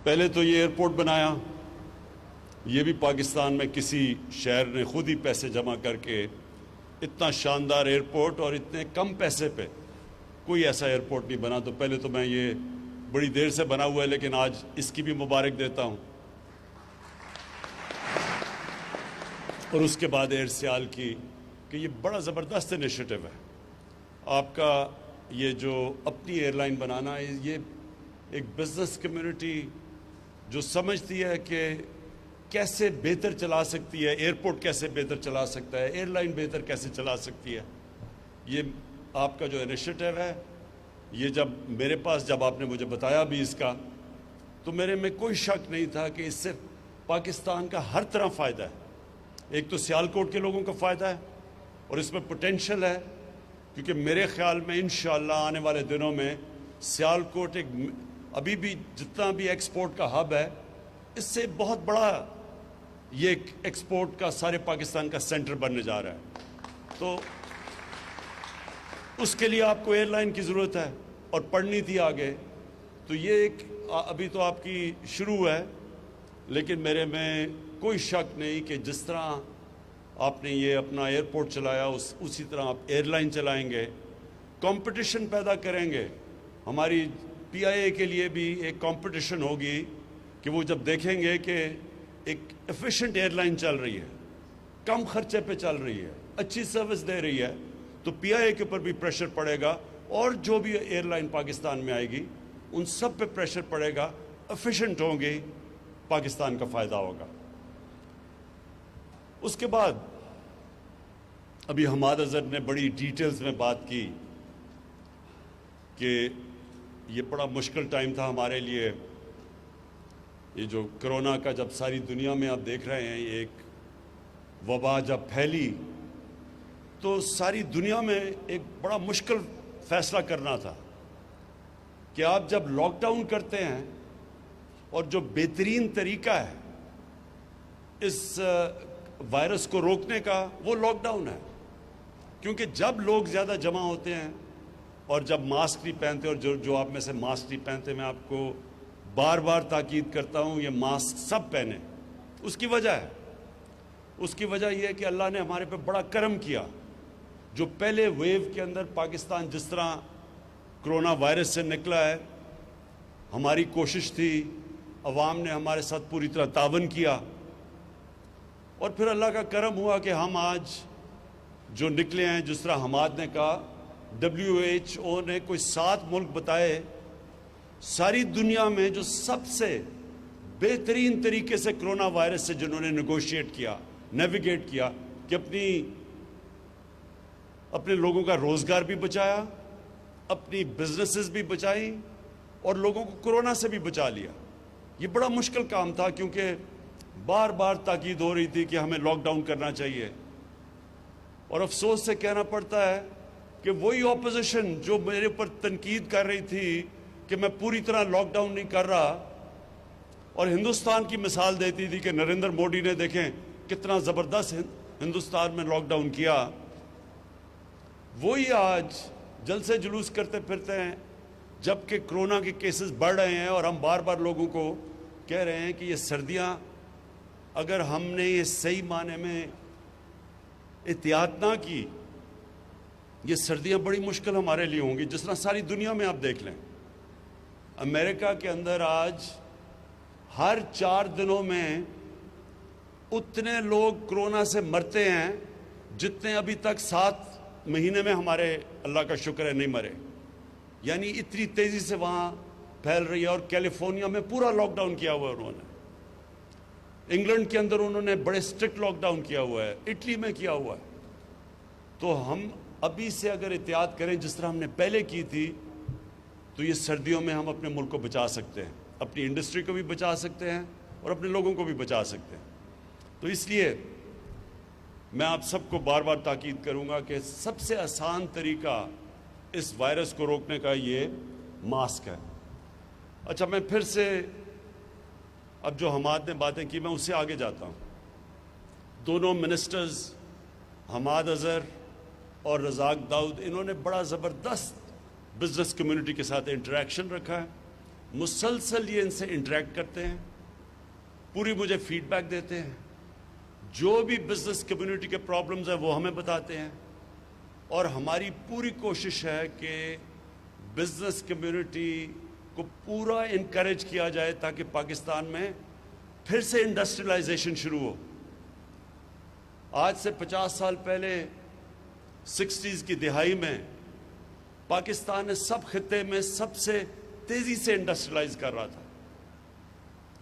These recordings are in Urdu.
پہلے تو یہ ایئرپورٹ بنایا، یہ بھی پاکستان میں کسی شہر نے خود ہی پیسے جمع کر کے اتنا شاندار ایئرپورٹ اور اتنے کم پیسے پہ کوئی ایسا ایئرپورٹ نہیں بنا. تو پہلے تو میں یہ بڑی دیر سے بنا ہوا ہے لیکن آج اس کی بھی مبارک دیتا ہوں. اور اس کے بعد ایئر سیال کی کہ یہ بڑا زبردست انیشیٹو ہے آپ کا. یہ جو اپنی ایئر لائن بنانا ہے، یہ ایک بزنس کمیونٹی جو سمجھتی ہے کہ کیسے بہتر چلا سکتی ہے، ایئرپورٹ کیسے بہتر چلا سکتا ہے، ایئر لائن بہتر کیسے چلا سکتی ہے. یہ آپ کا جو انیشیٹو ہے، یہ جب میرے پاس جب آپ نے مجھے بتایا بھی اس کا، تو میرے میں کوئی شک نہیں تھا کہ اس سے پاکستان کا ہر طرح فائدہ ہے. ایک تو سیالکوٹ کے لوگوں کا فائدہ ہے اور اس میں پوٹینشل ہے، کیونکہ میرے خیال میں انشاءاللہ آنے والے دنوں میں سیالکوٹ ایک ابھی بھی جتنا بھی ایکسپورٹ کا ہب ہے، اس سے بہت بڑا یہ ایکسپورٹ کا سارے پاکستان کا سینٹر بننے جا رہا ہے. تو اس کے لیے آپ کو ایئر لائن کی ضرورت ہے اور پڑھنی تھی آگے. تو یہ ایک ابھی تو آپ کی شروع ہے، لیکن میرے میں کوئی شک نہیں کہ جس طرح آپ نے یہ اپنا ایئرپورٹ چلایا اسی طرح آپ ایئر لائن چلائیں گے، کمپٹیشن پیدا کریں گے. ہماری پی آئی اے کے لیے بھی ایک کمپٹیشن ہوگی کہ وہ جب دیکھیں گے کہ ایک ایفیشینٹ ایئر لائن چل رہی ہے، کم خرچے پہ چل رہی ہے، اچھی سروس دے رہی ہے، تو پی آئی اے کے اوپر بھی پریشر پڑے گا اور جو بھی ایئر لائن پاکستان میں آئے گی ان سب پہ پریشر پڑے گا. ایفیشینٹ ہوں گی، پاکستان کا فائدہ ہوگا. اس کے بعد ابھی حماد اظہر نے بڑی ڈیٹیلز میں بات کی کہ یہ بڑا مشکل ٹائم تھا ہمارے لیے. یہ جو کرونا کا جب ساری دنیا میں آپ دیکھ رہے ہیں، یہ ایک وبا جب پھیلی تو ساری دنیا میں ایک بڑا مشکل فیصلہ کرنا تھا کہ آپ جب لاک ڈاؤن کرتے ہیں، اور جو بہترین طریقہ ہے اس وائرس کو روکنے کا وہ لاک ڈاؤن ہے. کیونکہ جب لوگ زیادہ جمع ہوتے ہیں اور جب ماسک نہیں پہنتے، اور جو آپ میں سے ماسک نہیں پہنتے، میں آپ کو بار بار تاکید کرتا ہوں یہ ماسک سب پہنیں. اس کی وجہ ہے، اس کی وجہ یہ ہے کہ اللہ نے ہمارے پہ بڑا کرم کیا. جو پہلے ویو کے اندر پاکستان جس طرح کرونا وائرس سے نکلا ہے، ہماری کوشش تھی، عوام نے ہمارے ساتھ پوری طرح تعاون کیا، اور پھر اللہ کا کرم ہوا کہ ہم آج جو نکلے ہیں. جس طرح حماد نے کہا، WHO نے کوئی 7 ملک بتائے ساری دنیا میں جو سب سے بہترین طریقے سے کرونا وائرس سے جنہوں نے نیگوشیٹ کیا، نیویگیٹ کیا، کہ اپنے لوگوں کا روزگار بھی بچایا، اپنی بزنسز بھی بچائی، اور لوگوں کو کرونا سے بھی بچا لیا. یہ بڑا مشکل کام تھا کیونکہ بار بار تاکید ہو رہی تھی کہ ہمیں لاک ڈاؤن کرنا چاہیے. اور افسوس سے کہنا پڑتا ہے کہ وہی اپوزیشن جو میرے اوپر تنقید کر رہی تھی کہ میں پوری طرح لاک ڈاؤن نہیں کر رہا، اور ہندوستان کی مثال دیتی تھی کہ نریندر مودی نے دیکھیں کتنا زبردست ہندوستان میں لاک ڈاؤن کیا، وہی آج جلسے جلوس کرتے پھرتے ہیں جبکہ کرونا کے کیسز بڑھ رہے ہیں. اور ہم بار بار لوگوں کو کہہ رہے ہیں کہ یہ سردیاں اگر ہم نے یہ صحیح معنی میں احتیاط نہ کی، یہ سردیاں بڑی مشکل ہمارے لیے ہوں گی. جس طرح ساری دنیا میں آپ دیکھ لیں، امریکہ کے اندر آج ہر 4 دنوں میں اتنے لوگ کرونا سے مرتے ہیں جتنے ابھی تک 7 مہینے میں ہمارے اللہ کا شکر ہے نہیں مرے. یعنی اتنی تیزی سے وہاں پھیل رہی ہے. اور کیلیفورنیا میں پورا لاک ڈاؤن کیا ہوا ہے انہوں نے، انگلینڈ کے اندر انہوں نے بڑے اسٹرکٹ لاک ڈاؤن کیا ہوا ہے، اٹلی میں کیا ہوا ہے. تو ہم ابھی سے اگر احتیاط کریں جس طرح ہم نے پہلے کی تھی، تو یہ سردیوں میں ہم اپنے ملک کو بچا سکتے ہیں، اپنی انڈسٹری کو بھی بچا سکتے ہیں اور اپنے لوگوں کو بھی بچا سکتے ہیں. تو اس لیے میں آپ سب کو بار بار تاکید کروں گا کہ سب سے آسان طریقہ اس وائرس کو روکنے کا یہ ماسک ہے. اچھا، میں پھر سے اب جو حماد نے باتیں کی میں اس سے آگے جاتا ہوں. دونوں منسٹرز حماد اظہر اور رزاق داؤد، انہوں نے بڑا زبردست بزنس کمیونٹی کے ساتھ انٹریکشن رکھا ہے. مسلسل یہ ان سے انٹریکٹ کرتے ہیں، پوری مجھے فیڈ بیک دیتے ہیں، جو بھی بزنس کمیونٹی کے پرابلمز ہیں وہ ہمیں بتاتے ہیں، اور ہماری پوری کوشش ہے کہ بزنس کمیونٹی کو پورا انکریج کیا جائے تاکہ پاکستان میں پھر سے انڈسٹریلائزیشن شروع ہو۔ آج سے 50 سال پہلے 60s کی دہائی میں پاکستان نے سب خطے میں سب سے تیزی سے انڈسٹریلائز کر رہا تھا۔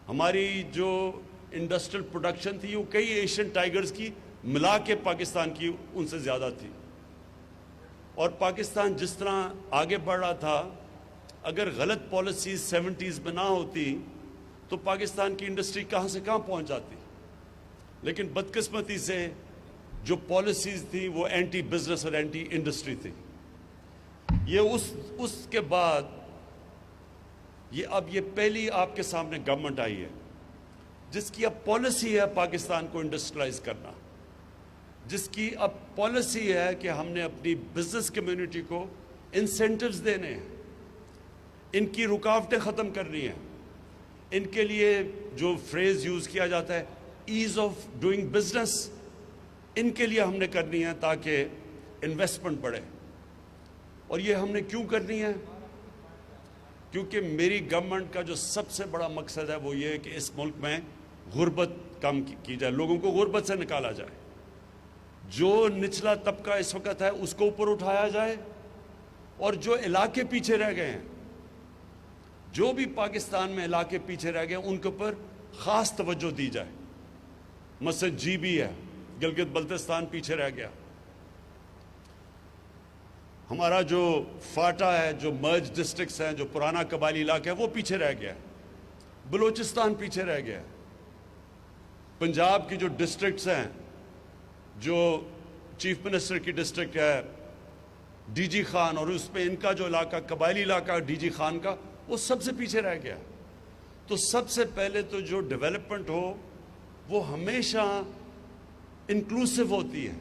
ہماری جو انڈسٹریل پروڈکشن تھی وہ کئی ایشین ٹائیگرز کی ملا کے پاکستان کی ان سے زیادہ تھی، اور پاکستان جس طرح آگے بڑھ رہا تھا، اگر غلط پالیسیز 70s میں نہ ہوتی تو پاکستان کی انڈسٹری کہاں سے کہاں پہنچ جاتی، لیکن بدقسمتی سے جو پالیسیز تھی وہ اینٹی بزنس اور اینٹی انڈسٹری تھی۔ یہ اس کے بعد اب یہ پہلی آپ کے سامنے گورنمنٹ آئی ہے جس کی اب پالیسی ہے پاکستان کو انڈسٹریلائز کرنا، جس کی اب پالیسی ہے کہ ہم نے اپنی بزنس کمیونٹی کو انسینٹیوز دینے ہیں، ان کی رکاوٹیں ختم کرنی ہیں، ان کے لیے جو فریز یوز کیا جاتا ہے ایز آف ڈوئنگ بزنس، ان کے لیے ہم نے کرنی ہے تاکہ انویسٹمنٹ بڑھے۔ اور یہ ہم نے کیوں کرنی ہے؟ کیونکہ میری گورنمنٹ کا جو سب سے بڑا مقصد ہے وہ یہ ہے کہ اس ملک میں غربت کم کی جائے، لوگوں کو غربت سے نکالا جائے، جو نچلا طبقہ اس وقت ہے اس کو اوپر اٹھایا جائے، اور جو علاقے پیچھے رہ گئے ہیں، جو بھی پاکستان میں علاقے پیچھے رہ گئے ان کے اوپر خاص توجہ دی جائے۔ مثلا جی بی ہے، گلگت بلتستان پیچھے رہ گیا، ہمارا جو فاٹا ہے، جو مرج ڈسٹرکٹس ہیں، جو پرانا قبائلی علاقہ ہے وہ پیچھے رہ گیا، بلوچستان پیچھے رہ گیا، پنجاب کی جو ڈسٹرکٹس ہیں، جو چیف منسٹر کی ڈسٹرکٹ ہے ڈی جی خان، اور اس میں ان کا جو علاقہ قبائلی علاقہ ڈی جی خان کا، وہ سب سے پیچھے رہ گیا۔ تو سب سے پہلے تو جو ڈیولپمنٹ ہو وہ ہمیشہ انکلوسیو ہوتی ہے،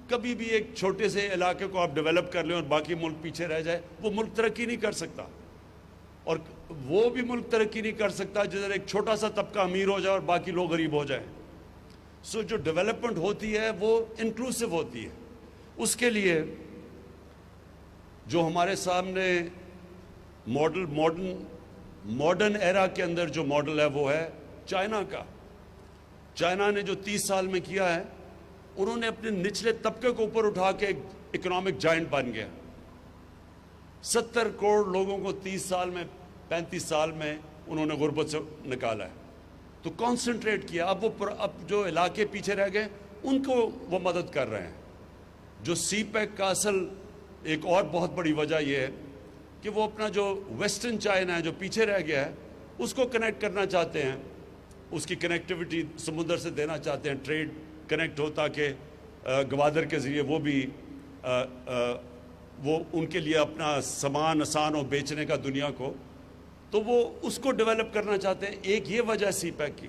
کبھی بھی ایک چھوٹے سے علاقے کو آپ ڈیولپ کر لیں اور باقی ملک پیچھے رہ جائے، وہ ملک ترقی نہیں کر سکتا، اور وہ بھی ملک ترقی نہیں کر سکتا جدھر ایک چھوٹا سا طبقہ امیر ہو جائے اور باقی لوگ غریب ہو جائیں۔ سو جو ڈیولپمنٹ ہوتی ہے وہ انکلوسیو ہوتی ہے۔ اس کے لیے جو ہمارے سامنے ماڈرن ایرا کے اندر جو ماڈل ہے وہ ہے چائنا کا۔ چائنا نے جو 30 سال میں کیا ہے، انہوں نے اپنے نچلے طبقے کو اوپر اٹھا کے ایک اکنامک جائنٹ بن گیا، 70 کروڑ لوگوں کو 30 سال میں 35 سال میں انہوں نے غربت سے نکالا ہے۔ تو کانسنٹریٹ کیا، اب جو علاقے پیچھے رہ گئے ان کو وہ مدد کر رہے ہیں۔ جو سی پیک کا اصل ایک اور بہت بڑی وجہ یہ ہے کہ وہ اپنا جو ویسٹرن چائنا ہے جو پیچھے رہ گیا ہے اس کو کنیکٹ کرنا چاہتے ہیں، اس کی کنیکٹیوٹی سمندر سے دینا چاہتے ہیں، ٹریڈ کنیکٹ ہو تاکہ گوادر کے ذریعے وہ ان کے لیے اپنا سامان آسان ہو بیچنے کا دنیا کو، تو وہ اس کو ڈیولپ کرنا چاہتے ہیں۔ ایک یہ وجہ سی پیک کی۔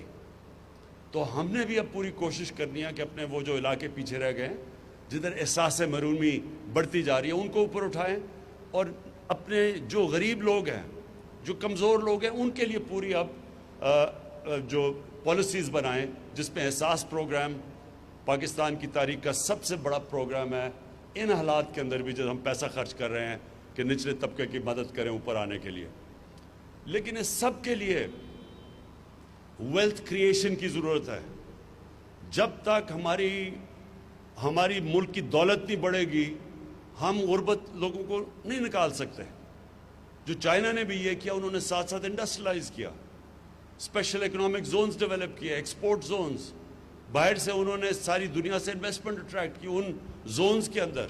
تو ہم نے بھی اب پوری کوشش کرنی ہے کہ اپنے وہ جو علاقے پیچھے رہ گئے ہیں، جدھر احساس محرومی بڑھتی جا رہی ہے، ان کو اوپر اٹھائیں، اور اپنے جو غریب لوگ ہیں، جو کمزور لوگ ہیں، ان کے لیے پوری اب جو پالیسیز بنائیں، جس میں احساس پروگرام پاکستان کی تاریخ کا سب سے بڑا پروگرام ہے، ان حالات کے اندر بھی جب ہم پیسہ خرچ کر رہے ہیں کہ نچلے طبقے کی مدد کریں اوپر آنے کے لیے۔ لیکن اس سب کے لیے ویلتھ کریشن کی ضرورت ہے۔ جب تک ہماری ملک کی دولت نہیں بڑھے گی، ہم غربت لوگوں کو نہیں نکال سکتے۔ جو چائنا نے بھی یہ کیا، انہوں نے ساتھ ساتھ انڈسٹریلائز کیا، اسپیشل اکنامک زونز ڈیولپ کیے، ایکسپورٹ زونز، باہر سے انہوں نے ساری دنیا سے انویسٹمنٹ اٹریکٹ کی ان زونز کے اندر۔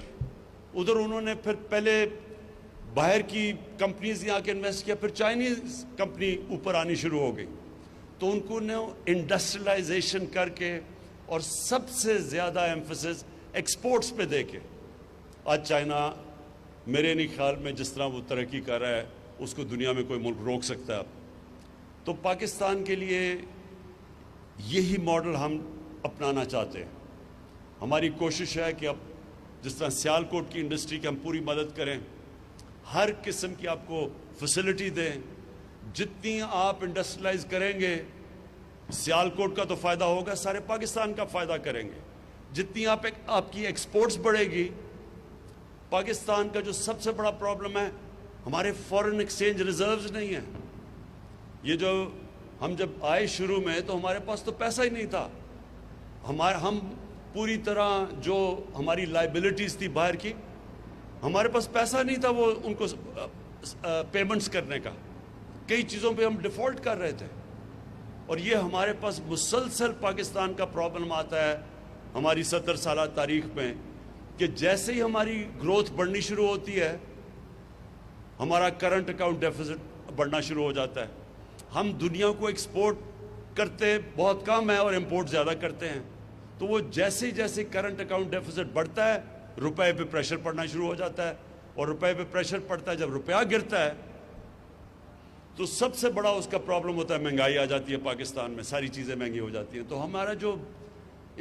ادھر انہوں نے پھر پہلے باہر کی کمپنیز یہاں کے انویسٹ کیا، پھر چائنیز کمپنی اوپر آنی شروع ہو گئی، تو ان کو انڈسٹریلائزیشن کر کے اور سب سے زیادہ ایمفسس ایکسپورٹس پہ دے کے آج چائنا میرے نہیں خیال میں جس طرح وہ ترقی کر رہا ہے اس کو دنیا میں کوئی ملک روک سکتا ہے۔ تو پاکستان کے لیے یہی ماڈل ہم اپنانا چاہتے ہیں۔ ہماری کوشش ہے کہ اب جس طرح سیالکوٹ کی انڈسٹری کی ہم پوری مدد کریں، ہر قسم کی آپ کو فیسلٹی دیں، جتنی آپ انڈسٹریلائز کریں گے سیالکوٹ کا تو فائدہ ہوگا، سارے پاکستان کا فائدہ کریں گے. جتنی آپ کی ایکسپورٹس بڑھے گی، پاکستان کا جو سب سے بڑا پرابلم ہے ہمارے فورن ایکسچینج ریزروز نہیں ہیں. یہ جو ہم جب آئے شروع میں تو ہمارے پاس تو پیسہ ہی نہیں تھا. ہم پوری طرح جو ہماری لائبلٹیز تھی باہر کی، ہمارے پاس پیسہ نہیں تھا وہ ان کو پیمنٹس کرنے کا. کئی چیزوں پہ ہم ڈیفالٹ کر رہے تھے. اور یہ ہمارے پاس مسلسل پاکستان کا پرابلم آتا ہے ہماری 70 سالہ تاریخ میں، کہ جیسے ہی ہماری گروتھ بڑھنی شروع ہوتی ہے ہمارا کرنٹ اکاؤنٹ ڈیفیسٹ بڑھنا شروع ہو جاتا ہے. ہم دنیا کو ایکسپورٹ کرتے بہت کم ہے اور امپورٹ زیادہ کرتے ہیں. تو وہ جیسے جیسے کرنٹ اکاؤنٹ ڈیفیسٹ بڑھتا ہے روپے پہ پریشر پڑنا شروع ہو جاتا ہے. اور روپے پہ پریشر پڑتا ہے، جب روپیہ گرتا ہے تو سب سے بڑا اس کا پرابلم ہوتا ہے مہنگائی آ جاتی ہے پاکستان میں، ساری چیزیں مہنگی ہو جاتی ہیں. تو ہمارا جو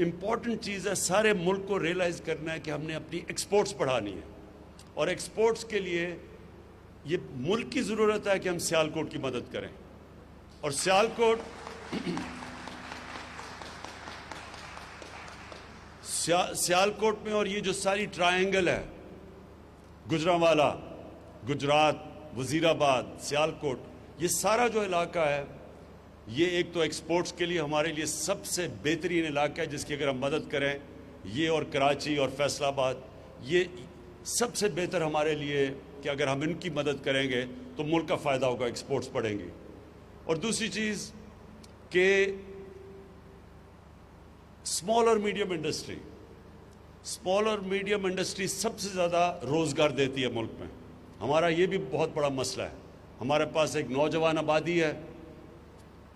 امپورٹنٹ چیز ہے سارے ملک کو ریئلائز کرنا ہے کہ ہم نے اپنی ایکسپورٹس بڑھانی ہے. اور ایکسپورٹس کے لیے یہ ملک کی ضرورت ہے کہ ہم سیالکوٹ کی مدد کریں. اور سیالکوٹ میں اور یہ جو ساری ٹرائنگل ہے، گجرانوالہ، گجرات، وزیر آباد، سیالکوٹ، یہ سارا جو علاقہ ہے یہ ایک تو ایکسپورٹس کے لیے ہمارے لیے سب سے بہترین علاقہ ہے جس کی اگر ہم مدد کریں، یہ اور کراچی اور فیصل آباد، یہ سب سے بہتر ہمارے لیے کہ اگر ہم ان کی مدد کریں گے تو ملک کا فائدہ ہوگا، ایکسپورٹس بڑھیں گی. اور دوسری چیز کہ اسمال اور میڈیم انڈسٹری سب سے زیادہ روزگار دیتی ہے ملک میں. ہمارا یہ بھی بہت بڑا مسئلہ ہے. ہمارے پاس ایک نوجوان آبادی ہے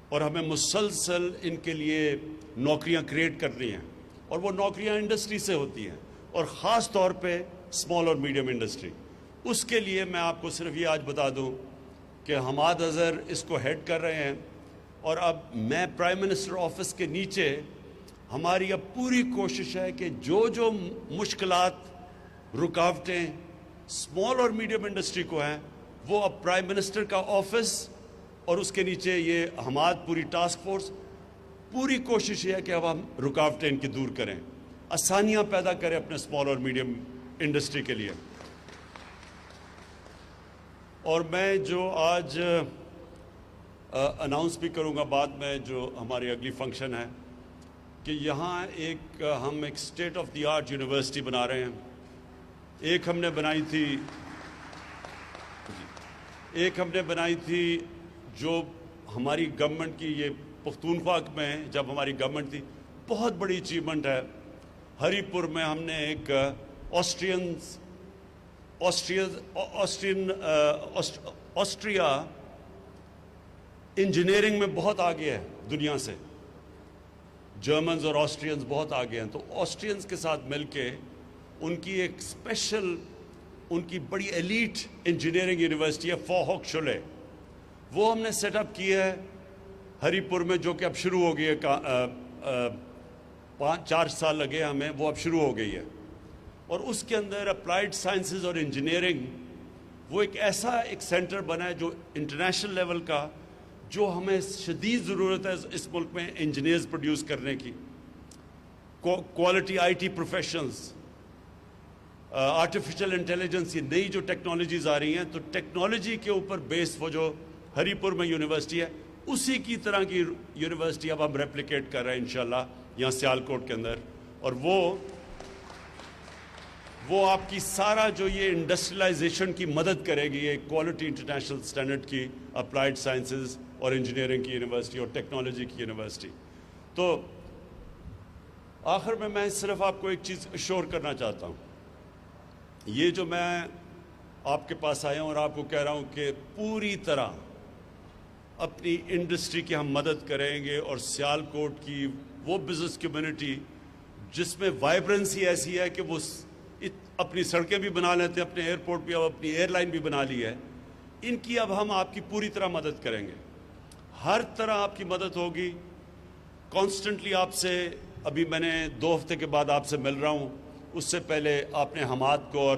اور ہمیں مسلسل ان کے لیے نوکریاں کریٹ کرنی ہیں، اور وہ نوکریاں انڈسٹری سے ہوتی ہیں، اور خاص طور پہ اسمال اور میڈیم انڈسٹری. اس کے لیے میں آپ کو صرف یہ آج بتا دوں کہ حماد اظہر اس کو ہیڈ کر رہے ہیں، اور اب میں پرائم منسٹر آفس کے نیچے ہماری اب پوری کوشش ہے کہ جو مشکلات، رکاوٹیں اسمال اور میڈیم انڈسٹری کو ہیں وہ اب پرائم منسٹر کا آفس اور اس کے نیچے یہ حماد پوری ٹاسک فورس، پوری کوشش یہ ہے کہ اب ہم رکاوٹیں ان کی دور کریں، آسانیاں پیدا کریں اپنے اسمال اور میڈیم انڈسٹری کے لیے. اور میں جو آج اناؤنس بھی کروں گا بعد میں جو ہماری اگلی فنکشن ہے، کہ یہاں ہم ایک state of the art university بنا رہے ہیں. ایک ہم نے بنائی تھی جو ہماری گورنمنٹ کی، یہ پختونخوا میں جب ہماری گورنمنٹ تھی، بہت بڑی اچیومنٹ ہے. ہری پور میں ہم نے ایک آسٹریا انجینئرنگ میں بہت آگے ہے دنیا سے، جرمنز اور آسٹرینز بہت آگے ہیں. تو آسٹرینز کے ساتھ مل کے ان کی ایک اسپیشل، ان کی بڑی ایلیٹ انجینئرنگ یونیورسٹی ہے فوہوک شولے، وہ ہم نے سیٹ اپ کی ہے ہری پور میں، جو کہ اب شروع ہو گئی ہے. 4 سال لگے ہمیں، وہ اب شروع ہو گئی ہے. اور اس کے اندر اپلائیڈ سائنسز اور انجینئرنگ وہ ایک ایسا ایک سینٹر بنا ہے جو انٹرنیشنل لیول کا، جو ہمیں شدید ضرورت ہے اس ملک میں انجینئرز پروڈیوس کرنے کی. Quality I T professions, artificial intelligence, یہ نئی جو ٹیکنالوجیز آ رہی ہیں، تو ٹیکنالوجی کے اوپر بیس وہ جو ہری پور میں یونیورسٹی ہے، اسی کی طرح کی یونیورسٹی اب ہم ریپلیکیٹ کر رہے ہیں انشاءاللہ یہاں سیالکوٹ کے اندر. اور وہ آپ کی سارا جو یہ انڈسٹریلائزیشن کی مدد کرے گی، یہ کوالٹی انٹرنیشنل سٹینڈرڈ کی اپلائیڈ سائنسز اور انجینئرنگ کی یونیورسٹی اور ٹیکنالوجی کی یونیورسٹی. تو آخر میں صرف آپ کو ایک چیز اشور کرنا چاہتا ہوں. یہ جو میں آپ کے پاس آیا ہوں اور آپ کو کہہ رہا ہوں کہ پوری طرح اپنی انڈسٹری کی ہم مدد کریں گے، اور سیالکوٹ کی وہ بزنس کمیونٹی جس میں وائبرنسی ایسی ہے کہ وہ اپنی سڑکیں بھی بنا لیتے ہیں، اپنے ایئرپورٹ بھی، اب اپنی ایئر لائن بھی بنا لی ہے، ان کی اب ہم آپ کی پوری طرح مدد کریں گے. ہر طرح آپ کی مدد ہوگی. کانسٹنٹلی آپ سے، ابھی میں نے 2 ہفتے کے بعد آپ سے مل رہا ہوں، اس سے پہلے آپ نے حماد کو اور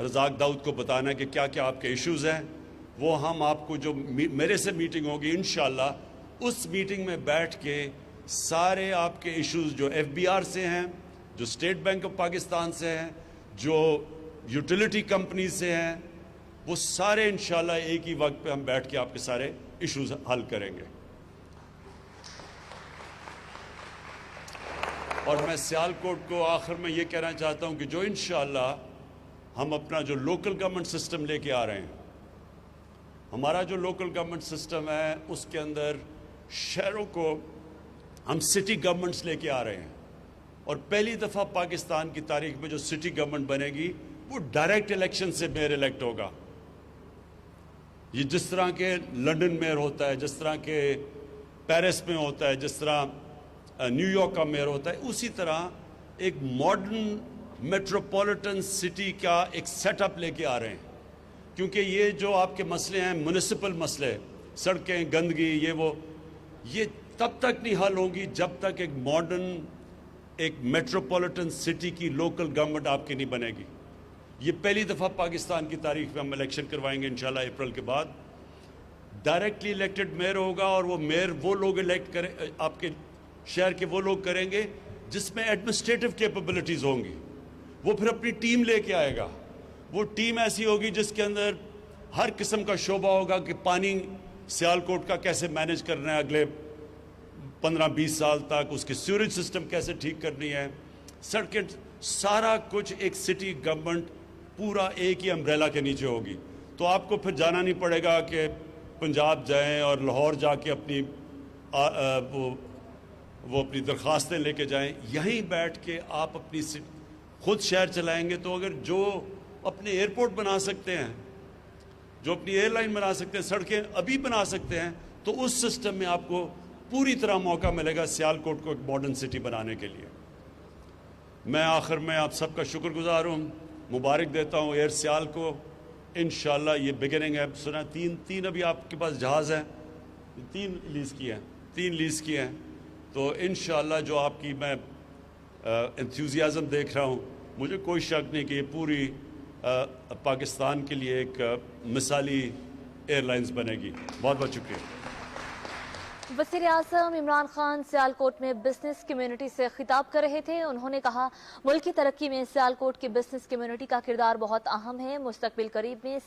رزاق داؤد کو بتانا ہے کہ کیا کیا آپ کے ایشوز ہیں، وہ ہم آپ کو جو میرے سے میٹنگ ہوگی انشاءاللہ اس میٹنگ میں بیٹھ کے سارے آپ کے ایشوز جو ایف بی آر سے ہیں، جو اسٹیٹ بینک آف پاکستان سے ہیں، جو یوٹیلیٹی کمپنی سے ہیں، وہ سارے انشاءاللہ ایک ہی وقت پہ ہم بیٹھ کے آپ کے سارے ایشوز حل کریں گے۔ اور میں سیالکوٹ کو آخر میں یہ کہنا چاہتا ہوں کہ جو انشاءاللہ ہم اپنا جو لوکل گورنمنٹ سسٹم لے کے آ رہے ہیں، ہمارا جو لوکل گورنمنٹ سسٹم ہے اس کے اندر شہروں کو ہم سٹی گورنمنٹس لے کے آ رہے ہیں، اور پہلی دفعہ پاکستان کی تاریخ میں جو سٹی گورنمنٹ بنے گی وہ ڈائریکٹ الیکشن سے میئر الیکٹ ہوگا۔ یہ جس طرح کے لنڈن میئر ہوتا ہے، جس طرح کے پیرس میں ہوتا ہے، جس طرح نیو یارک کا میئر ہوتا ہے، اسی طرح ایک ماڈرن میٹروپولیٹن سٹی کا ایک سیٹ اپ لے کے آ رہے ہیں، کیونکہ یہ جو آپ کے مسئلے ہیں میونسپل مسئلے، سڑکیں، گندگی، یہ تب تک نہیں حل ہوں گی جب تک ایک ماڈرن ایک میٹروپولیٹن سٹی کی لوکل گورنمنٹ آپ کی نہیں بنے گی۔ یہ پہلی دفعہ پاکستان کی تاریخ میں ہم الیکشن کروائیں گے انشاءاللہ اپریل کے بعد۔ ڈائریکٹلی الیکٹڈ میئر ہوگا، اور وہ میئر وہ لوگ الیکٹ کریں، آپ کے شہر کے وہ لوگ کریں گے جس میں ایڈمنسٹریٹو کیپبلٹیز ہوں گی۔ وہ پھر اپنی ٹیم لے کے آئے گا، وہ ٹیم ایسی ہوگی جس کے اندر ہر قسم کا شعبہ ہوگا کہ پانی سیالکوٹ کا کیسے مینیج کرنا ہے اگلے 15-20 سال تک، اس کی سیوریج سسٹم کیسے ٹھیک کرنی ہے، سڑکیں، سارا کچھ ایک سٹی گورنمنٹ پورا ایک ہی امبریلا کے نیچے ہوگی۔ تو آپ کو پھر جانا نہیں پڑے گا کہ پنجاب جائیں اور لاہور جا کے اپنی وہ اپنی درخواستیں لے کے جائیں، یہیں بیٹھ کے آپ اپنی خود شہر چلائیں گے۔ تو اگر جو اپنے ایئرپورٹ بنا سکتے ہیں، جو اپنی ایئر لائن بنا سکتے ہیں، سڑکیں ابھی بنا سکتے ہیں، تو اس سسٹم میں آپ کو پوری طرح موقع ملے گا سیالکوٹ کو ایک ماڈرن سٹی بنانے کے لیے۔ میں آخر میں آپ سب کا شکر گزار ہوں، مبارک دیتا ہوں ایئر سیال کو۔ انشاءاللہ یہ بگننگ ہے۔ سنا تین ابھی آپ کے پاس جہاز ہیں، تین لیز کی ہیں، تو انشاءاللہ جو آپ کی میں انتھیوزیازم دیکھ رہا ہوں، مجھے کوئی شک نہیں کہ یہ پوری پاکستان کے لیے ایک مثالی ایئر لائنز بنے گی۔ بہت بہت شکریہ۔ وزیر اعظم عمران خان سیالکوٹ میں بزنس کمیونٹی سے خطاب کر رہے تھے۔ انہوں نے کہا ملک کی ترقی میں سیالکوٹ کی بزنس کمیونٹی کا کردار بہت اہم ہے۔ مستقبل قریب میں